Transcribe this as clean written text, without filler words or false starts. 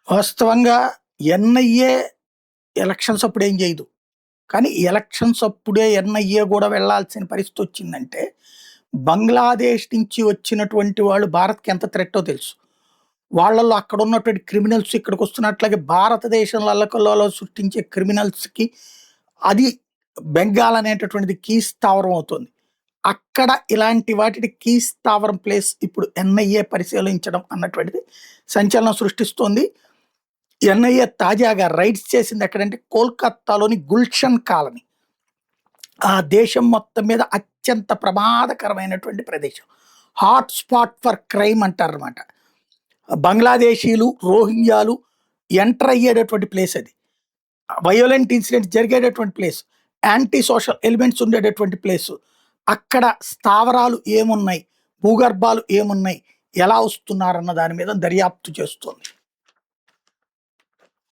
వాస్తవంగా NIA elections అప్పుడు ఏం చేయదు. కానీ ఎలక్షన్స్ అప్పుడే ఎన్ఐఏ గూడా వెళ్ళాల్సిన పరిస్థితొచ్చిందంటే, బంగ్లాదేశ్ నుంచి వచ్చినటువంటి వాళ్ళు భారత్‌కి ఎంత థ్రెట్టో తెలుసు. వాళ్ళలో అక్కడున్నటువంటి క్రిమినల్స్ ఇక్కడికొస్తున్నట్లాగే భారతదేశంలో అల్లకల్లోలాలు సృష్టించే క్రిమినల్స్‌కి అది బెంగాల్ అనేటటువంటిది కీ స్థావరం అవుతుంది. అక్కడ ఇలాంటి వాటికి కీ స్థావరం ప్లేస్ ఇప్పుడు ఎన్ఐఏ పరిశీలించడం అన్నటువంటిది సంచలనం సృష్టిస్తోంది. ఎన్ఐఏ తాజాగా రైడ్స్ చేసింది ఎక్కడంటే కోల్‌కత్తాలోని గుల్షన్ కాలనీ. ఆ దేశం మొత్తం మీద అత్యంత ప్రమాదకరమైనటువంటి ప్రదేశం. హాట్ స్పాట్ ఫర్ క్రైమ్ అంటారనమాట. బంగ్లాదేశీలు, రోహింగ్యాలు ఎంటర్ అయ్యేటటువంటి ప్లేస్ అది. వయోలెంట్ ఇన్సిడెంట్స్ జరిగేటటువంటి ప్లేస్. యాంటీ సోషల్ ఎలిమెంట్స్ ఉండేటటువంటి ప్లేసు. అక్కడ స్థావరాలు ఏమున్నాయి? భూగర్భాలు ఏమున్నాయి? ఎలా వస్తున్నారన్న దాని మీద దర్యాప్తు చేస్తోంది.